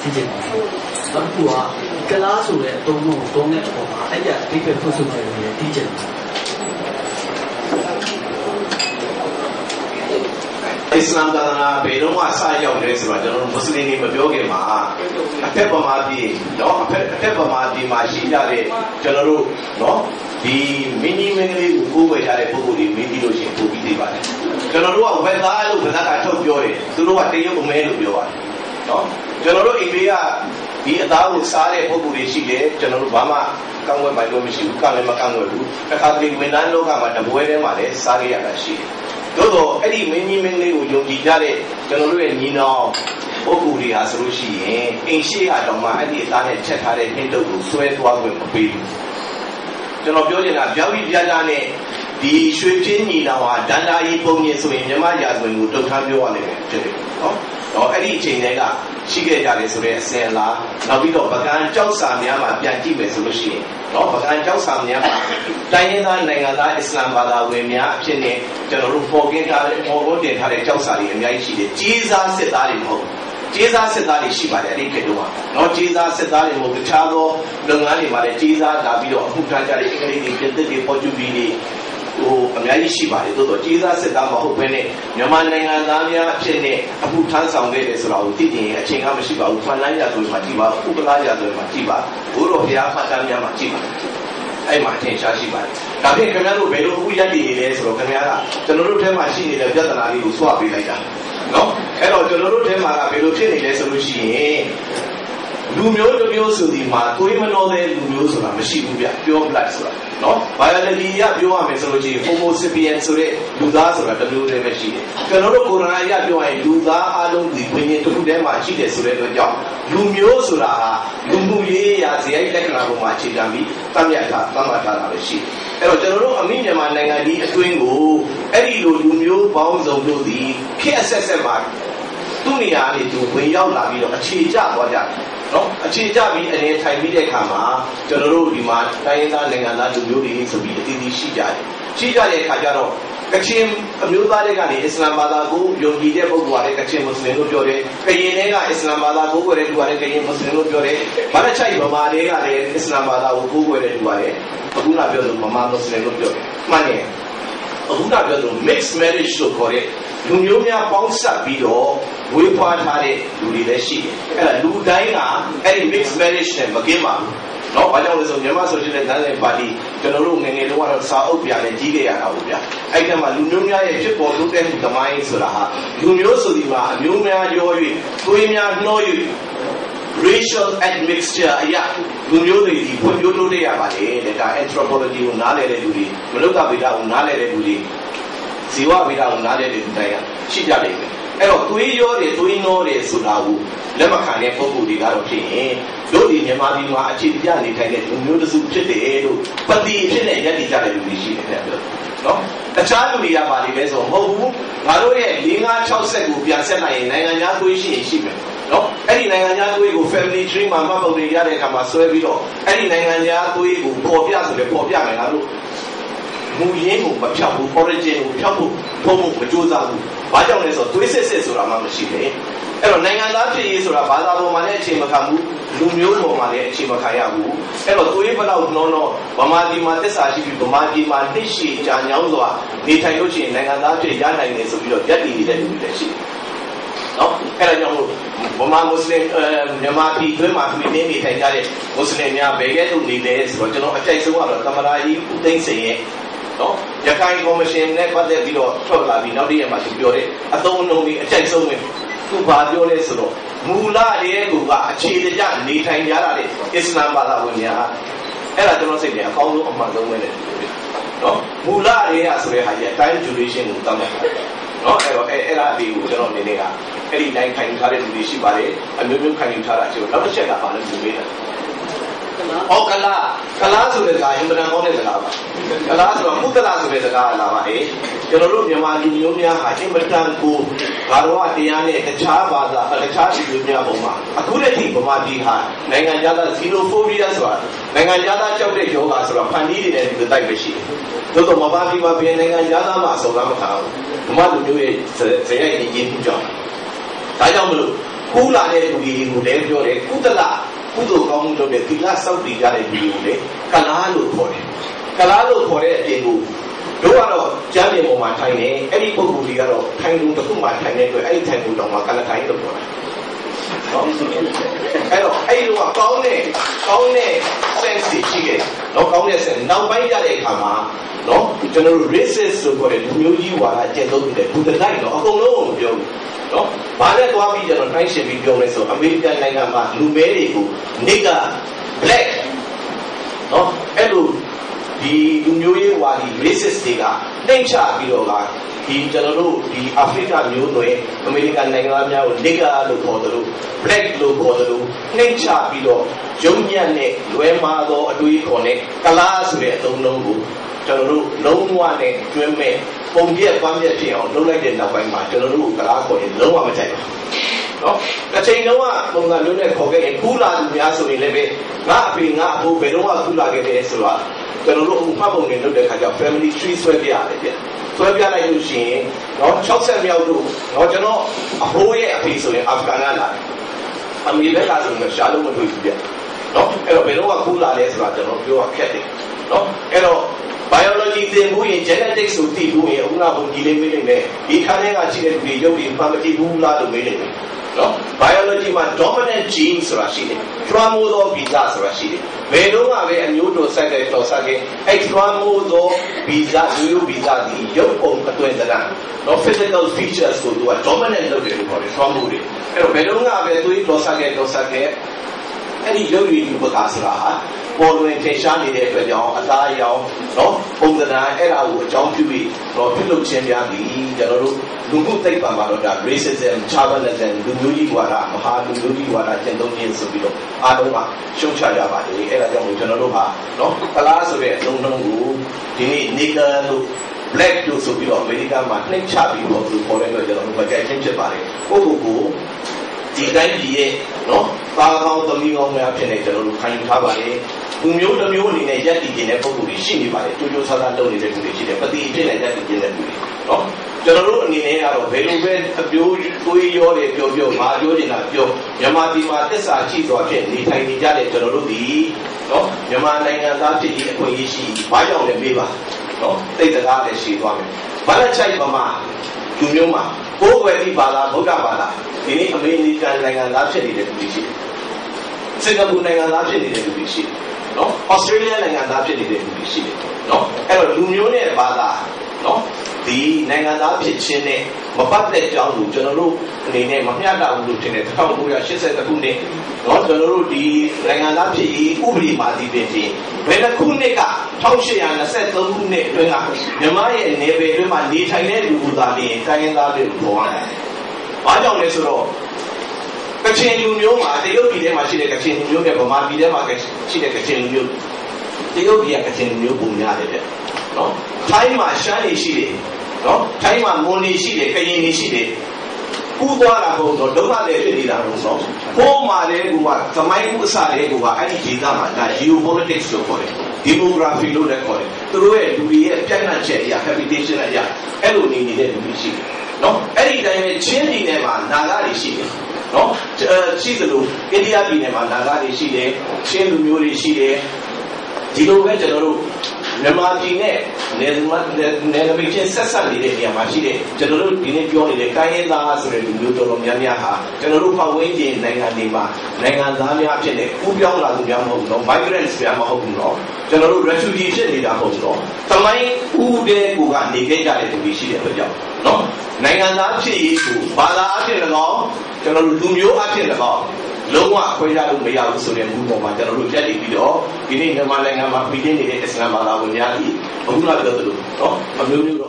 သိချင်ပါတယ်အခုကကလားဆိုတဲ့အသုံးကိုသုံးတဲ့အပေါ်မှာအဲ့ဒီအဓိပ္ပာယ်ဖွင့်ဆိုတယ်လို့သိချင်တယ်အစ္စလာမ်သာသနာဘယ်တော့မှစရောက်တယ်ဆိုတော့ကျွန်တော်မွတ်စလင်တွေမပြောခင်မှာအထက်ပမာပြည်เนาะအထက်ပမာပြည်မှာရှိကြတဲ့ကျွန်တော်တို့เนาะဒီမင်းကြီးမင်းကလေးကိုကိုးဝယ်ကြတဲ့ပုဂ္ဂိုလ်တွေမင်းကြီးလို့ရှိရင်ပို့ပြီးသိပါတယ်ကျွန်တော်တို့ကဝက်သားလို့ဗဇက်ကထုတ်ပြောတယ်သူတို့ကတရုတ်အမဲလို့ပြောပါတယ်เนาะကျွန်တော်တို့အိမ်လေးကဒီအသားကိုစားတဲ့ပုဂ္ဂိုလ်တွေရှိတယ်ကျွန်တော်တို့ဘာမှကောင်းဝဲပိုင်လို့မရှိဘူးကလည်းမကောင်းဝဲဘူးတစ်ခါတလေဝန်ထမ်းလောကမှာတပွဲထဲမှာလည်းစားရရတာရှိတယ်တော့အဲ့ဒီမင်းကြီးမင်းလေးကိုယုံကြည်ကြတဲ့ကျွန်တော်တို့ရဲ့ညီနောင်ပုဂ္ဂိုလ်တွေဟာဆိုလို့ရှိရင်အိမ်ရှိကတော့မှအဲ့ဒီအသားနဲ့ချက်ထားတဲ့ဟင်းတုပ်ကိုဆွဲသွားခွင့်မပေးဘူးကျွန်တော်ပြောချင်တာပြောပြီးပြကြတဲ့ဒီရွှေချင်းညီနောင်ဟာဒန္တာကြီးပုံမြင်ဆိုရင်မြမရာဇဝင်ကိုတုတ်ထမ်းပြောရလိမ့်မယ်ဖြစ်တယ်နော်တော့အဲ့ဒီအချိန်တွေကရှိခဲ့ကြတယ်ဆိုတဲ့အစဉ်အလာနောက်ပြီးတော့ပကံကြောက်စာများမှာပြန်ကြည့်မယ်ဆိုလို့ရှိရင်နော်ပကံကြောက်စာများမှာတိုင်းရင်းသားနိုင်ငံသားအစ္စလာမ်ဘာသာဝင်များအဖြစ်နဲ့ကျွန်တော်တို့ပေါ်ကင်းထားတဲ့ပေါ်ကုန်တင်ထားတဲ့ကြောက်စာတွေအများကြီးရှိတယ်ကြီးစားစစ်သားတွေမဟုတ်ကြီးစားစစ်သားတွေရှိပါတယ်အဲ့ဒီခေတ်တုန်းကနော်ကြီးစားစစ်သားတွေမဟုတ်တခြားသောလုပ်ငန်းတွေမှာလည်းကြီးစားလာပြီးတော့အခုထားကြတဲ့အင်္ဂလိပ်တွေပြင်သစ်တွေပေါ်တူဂီတွေအများကြီးရှိပါတယ်တိုးတော့ကြီးစားစစ်သားမဟုတ်ဘဲနဲ့မြန်မာနိုင်ငံသားများအဖြစ်နဲ့အခုထမ်းဆောင်ခဲ့တယ်ဆိုတာကိုသိတင်ရင်အချိန်ကမရှိပါဘူးဖန်လန်းရဆိုမှကြည့်ပါဥပလာရဆိုမှကြည့်ပါဘိုးတော်ဘုရားမှတ်တမ်းများမှကြည့်ပါအဲ့မှာအထင်ရှားရှိပါတယ်ဒါဖြင့်ခင်ဗျားတို့ဘယ်လိုအခုရည်တည်နေလဲဆိုတော့ခင်ဗျားကကျွန်တော်တို့ထဲမှာရှိနေတဲ့ပြဿနာလေးကိုဆွပေးလိုက်တာနော်အဲ့တော့ကျွန်တော်တို့ထဲမှာကဘယ်လိုဖြစ်နေလဲဆိုလို့ရှိရင်လူမျိုးတစ်မျိုးဆိုဒီမှာသွေးမနှောတဲ့လူမျိုးဆိုတာမရှိဘူးဗျပြောပလိုက်ဆိုတာနော် biology ရပြောရမယ်ဆိုလို့ရှိရင် homo sapiens ဆိုတဲ့လူသားဆိုတာတစ်မျိုးတည်းပဲရှိတယ်ကျွန်တော်တို့ကိုရိုနာရပြောရင်လူသားအလုံးဒီဝိညာဉ်တစ်ခုတည်းမှာရှိတယ်ဆိုတဲ့အတွက်ကြောင့်လူမျိုးဆိုတာဟာလူမှုရေးရာဇယိုက်လက္ခဏာပေါ်မှာအခြေခံပြီးသတ်မှတ်ထားတာပဲရှိတယ်အဲ့တော့ကျွန်တော်တို့အမိမြန်မာနိုင်ငံဒီအတွင်းကိုအဲ့ဒီလိုလူမျိုးပေါင်းစုံတို့ဒီခေတ်အဆက်ဆက်မှာသူ့နေရာလေးသူဝင်ရောက်လာပြီးတော့အခြေကျသွားကြတယ်နော်အခြေကျပြီးအနေထိုင်ပြီးတဲ့အခါမှာကျွန်တော်တို့ဒီမှာတိုင်းရင်းသားနိုင်ငံသားလူမျိုးတွေဆိုပြီးအသီးသီးရှိကြတယ်ရှိကြတဲ့အခါကျတော့ကချင်အမျိုးသားတွေကနေအစ္စလာမ်ဘာသာကိုယုံကြည်တဲ့ပုဂ္ဂိုလ်ကလည်းကချင်မွတ်စလင်လို့ပြောတယ်ကရင်တွေကအစ္စလာမ်ဘာသာကိုကိုယ်တဲ့သူကလည်းကရင်မွတ်စလင်လို့ပြောတယ်ဘာသာချိုက်ဗမာတွေကလည်းအစ္စလာမ်ဘာသာကိုကိုယ်တဲ့သူကလည်းအခုနပြောလို့ဗမာမွတ်စလင်လို့ပြောတယ်မှန်တယ်အခုနပြောလို့ mixed marriage လို့ခေါ်တဲ့လူမျိုးများပေါင်းစပ်ပြီးတော့ဝေးဖွားထားတဲ့လူတွေလည်းရှိတယ်အဲ့ဒါလူတိုင်းကအဲ့ဒီ mixed marriage နဲ့မကင်းပါဘူးနော်ဘာကြောင့်လဲဆိုမြန်မာဆိုရှယ်လစ်နိုင်ငံပါတီကျွန်တော်တို့ငယ်ငယ်တုန်းကတော့စာအုပ်ပြနဲ့ကြီးခဲ့ရတာဟုတ်ဗျာအဲ့ဒီမှာလူမျိုးများရဲ့ဖြစ်ပေါ်တိုးတက်မှုသမိုင်းဆိုတာဟာလူမျိုးဆိုဒီမှာအမျိုးများရော၍သွေးများနှော၍ racial admixture အရာလူမျိုးတွေဒီဖွံ့ဖြိုးတိုးတက်ရပါတယ်ဒါ anthropology ကိုနားလည်တဲ့လူတွေမနုဿဗေဒကိုနားလည်တဲ့လူတွေဇီဝဗေဒကိုနားလည်တဲ့လူတိုင်းရှိကြတယ်အဲ့တော့သွေးရောတယ်သွေးနှောတယ်ဆိုတာကိုလက်မခံတဲ့ပုဂ္ဂိုလ်တွေကတော့ဖြစ်ရင်တို့ဒီမြန်မာပြည်မှာအခြေပြနေထိုင်တဲ့လူမျိုးတစုဖြစ်တယ်လို့ပတိဖြစ်တဲ့ယက်တည်ကြတဲ့လူတွေရှိတယ်ခင်ဗျာနော်တခြားလူတွေကပါလိမ့်မယ်ဆိုမဟုတ်ဘူးငါတို့ရဲ့၄၅၆ဆက်ကိုပြန်ဆက်လိုက်ရင်နိုင်ငံသားသွေးရှိရင်ရှိမယ်နော်အဲ့ဒီနိုင်ငံသားသွေးကို family tree မှာမှတ်ပုံတွေရတဲ့အခါမှာဆွဲပြီးတော့အဲ့ဒီနိုင်ငံသားသွေးကိုပေါ်ပြဆိုလည်းပေါ်ပြမယ်ငါတို့မူရင်းကိုမဖြောက်ဘူး origin ကိုဖြောက်ဖို့ဖုံးဖို့မကြိုးစားဘူး။ဘာကြောင့်လဲဆိုတော့သွေးစစ်ဆိုတာမှမရှိဘူး။အဲ့တော့နိုင်ငံသားဖြစ်ရေးဆိုတာဘာသာပေါ်မှာလည်းအခြေမခံဘူးလူမျိုးပေါ်မှာလည်းအခြေမခံရဘူး။အဲ့တော့သွေးဘလောက်နှောတော့ဗမာပြည်မှာသစ္စာရှိပြီးဗမာပြည်မှာနှိရှိကြာညောင်းစွာနေထိုင်လို့ရှိရင်နိုင်ငံသားဖြစ်ရနိုင်တယ်ဆိုပြီးတော့ယက်တည်နေတဲ့လူတွေလည်းရှိတယ်။နော်အဲ့ဒါကြောင့်ဗမာမွတ်စလင်မြန်မာပြည်တွင်းမှာပြည်နေထိုင်ကြတဲ့မွတ်စလင်များဘယ်ကဲ့သို့နေလဲဆိုတော့ကျွန်တော်အကြိုက်ဆုံးကတော့သမရာကြီးဦးသိန်းစိန်ရဲ့နော်ရခိုင်ကော်မရှင်နဲ့ပတ်သက်ပြီးတော့ထွက်လာပြီးနောက်တည့်ရက်မှာသူပြောတဲ့အသုံးအနှုန်းတွေအကြိုက်ဆုံးပဲသူဘာပြောလဲဆိုတော့မူလရဲ့ကူကအခြေတကျနေထိုင်ကြတာတဲ့အစ္စလာမ်ဘာသာဝင်များအဲ့ဒါကျွန်တော်စိတ်ထဲအကောင်းဆုံးအမှန်ဆုံးပဲလေနော်မူလရဲ့ဆိုတဲ့ဟာကြီးအတိုင်း duration ကိုတောင်းတယ်နော်အဲ့တော့အဲ့ဒါဒီကိုကျွန်တော်နေနေတာအဲ့ဒီတိုင်းခိုင်ထားတဲ့လူတွေရှိပါတယ်အမျိုးမျိုးခိုင်ထားတာရှိတော့နောက်တစ်ချက်ကပါလို့ပြောနေတာဩကလာဆိုတဲ့စကားအင်မတန်ကောင်းတဲ့စကားပါကလာဆိုတော့မုဒ္ဒလာဆိုတဲ့စကားလာပါကျွန်တော်တို့မြန်မာလူမျိုးများဟာအင်မတန်ကိုဘာတော်တရားနဲ့တခြားဘာသာတခြားလူမျိုးများပုံမှာအခုတည်းကဗမာပြည်ဟာနိုင်ငံသား xenophobia ဆိုတာနိုင်ငံသားကြောက်တဲ့ယောဂါဆိုတော့ဖန်တီးနေတဲ့လူတိုက်ပဲရှိတယ်သို့တော့မပါပြီးပါပြည်နိုင်ငံသားမှာအစောကမထားဘူးဗမာလူမျိုးရဲ့ဇယိုက်ရည်ရည်မှုကြောင့်ဒါကြောင့်မလို့ ကူးလာတဲ့လူတွေကိုလည်းပြောတယ်ကုသလကုသိုလ်ကောင်းမှုလုပ်တဲ့သီလစောင့်တည်ကြတဲ့လူတွေကိုလည်းကလားလို့ခေါ်တယ်ကလားလို့ခေါ်တဲ့အပြင်ကိုတို့ကတော့ကျမ်းပြင်ပေါ်မှာထိုင်နေအဲ့ဒီပုဂ္ဂိုလ်တွေကတော့ထိုင်လို့တစ်ခုမှထိုင်တဲ့အတွက်အဲ့ဒီထိုင်လို့တော့မှကလထိုင်လို့ပြောတာနော်အဲ့တော့အဲ့လိုကကောင်းတဲ့ sense ရှိတယ်နော်ကောင်းတဲ့ sense နောက်ပိုင်းကြတဲ့အခါမှာနော်ကျွန်တော်တို့ racist ဆိုခေါ်တဲ့လူမျိုးကြီးဝါဒကျင့်သုံးတဲ့ဘူတလိုက်တော့အကုန်လုံးကိုပြောဘူးနော်ဘာနဲ့သွားပြီးကျွန်တော်တိုင်းရှင်ပြီးပြောလဲဆိုအမေရိကန်နိုင်ငံမှာလူမဲတွေကို nigger black နော်အဲ့လိုဒီလူမျိုးရေးဝါဒီ racist တွေကနှိမ့်ချပြီးတော့ဒီကျွန်တော်တို့ဒီအာဖရိကမျိုးနွယ်အမေရိကန်နိုင်ငံသားများကို nigger လို့ခေါ်တယ်လို့ black လို့ခေါ်တယ်လို့နှိမ့်ချပြီးတော့ရုံညံ့နဲ့လွဲမားသောအတွေးခေါ်နဲ့ကလားဆိုတဲ့အသုံးလုံးကိုကျွန်တော်တို့လုံးဝနဲ့ကျွမ်းမဲ့ပုံပြက်ပန်းပြက်ဖြစ်အောင်လုပ်လိုက်တဲ့နောက်ပိုင်းမှာကျွန်တော်တို့ကလားခေါ်ရင်လုံးဝမကြိုက်ဘူးနော်တစ်ချိန်လုံးကပုံစံမျိုးနဲ့ခေါ်ခဲ့ရင်ကူးလာသူများဆိုရင်လည်းပဲငါအဖေငါအဖိုးဘယ်တော့မှကူးလာခဲ့တယ်ဆိုတာကျွန်တော်တို့မှတ်ပုံတွေလုပ်တဲ့ခါကျ family tree ဆွဲပြရတယ်ဗျဆွဲပြလိုက်လို့ရှိရင်နော်60မြောက်တို့နော်ကျွန်တော်အဖိုးရဲ့အဖေဆိုရင်အာဖဂန်ကလာတယ်အမေဘက်ကဆိုရင်ရှားလို့မတွေ့ဘူးဗျနော်အဲ့တော့ဘယ်တော့မှကူးလာလဲဆိုတာကျွန်တော်ပြောရခက်တယ်နော်အဲ့တော့ biology သင်ဖို့ရင် genetics ကိုသိဖို့ရင်အခုနကဘုံကြီးလေးမေးနေတယ်ဒီခန်းထဲကရှိတဲ့လူတွေရုပ်တွေမှမသိဘူးလားလို့မေးနေတယ်နော် biology မှာ dominant gene ဆိုတာရှိတယ်လွှမ်းမိုးသောဗီဇဆိုတာရှိတယ်ဘယ်တော့မှပဲအမျိုးတို့ဆက်တဲ့တော်ဆက်တဲ့အဲ့လွှမ်းမိုးသောဗီဇရိုးဗီဇဒီရုပ်ပုံအတွင်းသဏ္ဍာန်နော် physical features ကိုသူက dominant လုပ်တယ်လို့ခေါ်တယ်လွှမ်းမိုးတယ်အဲ့တော့ဘယ်တော့မှပဲသူတော်ဆက်တဲ့အဲ့ဒီရုပ်ရည်ဥပကာဆိုတာဟာပေါ်လွင်ထင်ရှားနေတဲ့အတွက်ကြောင့်အသားအရောင်နော်ပုံသဏ္ဍာန်အဲ့ဒါကိုအကြောင်းပြုပြီးတော့ပြုလုပ်ခြင်းများပြီးကျွန်တော်တို့လူမှုသိပ္ပံမှာတော့ဒါ racism, tribalism လူမျိုးကြီးဝါဒမဟာလူမျိုးကြီးဝါဒကျင့်သုံးခြင်းဆိုပြီးတော့အားလုံးကရှုံချကြပါတယ်အဲ့ဒါကြောင့်ကျွန်တော်တို့ဟာနော်ကလားဆိုတဲ့အလုံးလုံးကိုဒီနေ့ nigger လို့ black လို့ဆိုပြီးတော့အမေရိကန်မှာနှိမ့်ချပြီးတော့သူပေါ်တဲ့အတွက်ကျွန်တော်တို့မကြိုက်ချင်းဖြစ်ပါတယ်ကိုယ့်ကိုယ်ဒီတိုင်းကြီးရဲ့နော်သားကောင်းသမီးကောင်းများဖြစ်နေကျွန်တော်တို့ခံယူထားပါတယ်လူမျိုးတစ်မျိုးအနေနဲ့ယက်တည်နေတဲ့ပုံစံတွေရှိနေပါတယ်ကြိုးကြိုးဆဆလုပ်နေတဲ့လူတွေရှိတယ်ပတိအဖြစ်နဲ့ယက်တည်နေတဲ့လူတွေနော်ကျွန်တော်တို့အနေနဲ့ကတော့ဘယ်လိုပဲအပြိုးသွေးရောတယ်ပြောမာပြောနေတာပြောမြန်မာပြည်မှာသစ္စာရှိစွာဖြင့်နေထိုင်နေကြတဲ့ကျွန်တော်တို့ဒီနော်မြန်မာနိုင်ငံသားဖြစ်ရေးအခွင့်အရေးရှိဘာကြောင့်လဲမေးပါနော်သိတဲ့ကားလည်းရှိသွားမယ်ဘာလဲချိုက်ပါမှာလူမျိုးမှာကိုယ်ဝယ်ပြီးပါလားဗုဒ္ဓဘာသာဒီနေ့အမေရိကန်နိုင်ငံသားဖြစ်နေတဲ့လူတွေရှိတယ်စင်ကာပူနိုင်ငံသားဖြစ်နေတဲ့လူတွေရှိတယ်နော်ဩစတြေးလျနိုင်ငံသားဖြစ်နေတဲ့လူတွေရှိတယ်နော်အဲ့တော့လူမျိုးနဲ့ဘာသာနော်ဒီနိုင်ငံသားဖြစ်ခြင်းနဲ့မပတ်သက်ကြောင်းကိုကျွန်တော်တို့အနေနဲ့မမျှတဘူးလို့ထင်တယ်1980ခုနှစ်နော်ကျွန်တော်တို့ဒီနိုင်ငံသားဖြစ်ရေးဥပဒေမှာဒီပြင်ဘယ်တစ်ခုနှစ်က1823ခုနှစ်အတွင်းကမြန်မာရဲ့နယ်ပယ်အတွင်းမှာနေထိုင်တဲ့လူဦးသားတွေတိုင်းရင်းသားတွေကိုပေါ်လာတယ်။ဘာကြောင့်လဲဆိုတော့ကချင်လူမျိုးမှာတရုတ်ပြည်ထဲမှာရှိတဲ့ကချင်လူမျိုးနဲ့ဗမာပြည်ထဲမှာရှိတဲ့ကချင်လူမျိုးတရုတ်ပြည်ကကချင်လူမျိုးပုံများတယ်တဲ့နော်ထိုင်းမှာရှမ်းတွေရှိတယ်နော်ထိုင်းမှာမွန်တွေရှိတယ်ကရင်တွေရှိတယ်ကူးသွားတာဟုတ်တော့ဒုက္ခတွေဖြစ်နေတာဟုတ်နော်ဟိုးမှာလည်းကူကသမိုင်းကူအစလည်းကူကအဲ့ဒီဒေသမှာဒါ geopolitics လို့ခေါ်တယ် demography လို့လည်းခေါ်တယ်သူတို့ရဲ့လူတွေရဲ့ပြန့်နှံ့ချက်အရာ habitation အရာအဲ့လိုနေတဲ့လူတွေရှိတယ်နော်အဲ့ဒီတိုင်းပဲချင်းပြည်နယ်မှာနာဂတွေရှိတယ်နော်ရှိသလိုအိန္ဒိယပြည်နယ်မှာနာဂတွေရှိတယ်ချင်းလူမျိုးတွေရှိတယ်ဒီလိုပဲကျွန်တော်တို့မြန်မာပြည်နဲ့နယ်နိမိတ်ချင်းဆက်ဆက်နေတဲ့နေရာမှာရှိတဲ့ကျွန်တော်တို့ဒီနေ့ပြောနေတဲ့တိုင်းရင်းသားဆိုတဲ့လူမျိုးတော်တော်များများဟာကျွန်တော်တို့ပတ်ဝန်းကျင်နိုင်ငံတွေမှာနိုင်ငံသားများဖြစ်တဲ့ကူးပြောင်းလာသူများမဟုတ်ဘူးနော် migrants များမဟုတ်ဘူးနော်ကျွန်တော်တို့ refugee ဖြစ်နေတာမဟုတ်ဘူးနော်သမိုင်းဦးတဲ့ကိုကနေခဲ့ကြတဲ့သူတွေရှိတဲ့အတွက်ကြောင့်နော်နိုင်ငံသားဖြစ်ရေးကိုဘာသာအဖြစ်၎င်းကျွန်တော်တို့လူမျိုးအဖြစ်၎င်းလုံးဝခွဲခြားလို့မရဘူးဆိုတဲ့မူပေါ်မှာကျွန်တော်တို့ပြတ်တည်ပြီးတော့ဒီနေ့မြန်မာနိုင်ငံမှာပြည်နေတဲ့အစ္စလာမ်ဘာသာဝင်များကြီးအခုနပြောသလိုနော်အမျိုးမျိုးတော့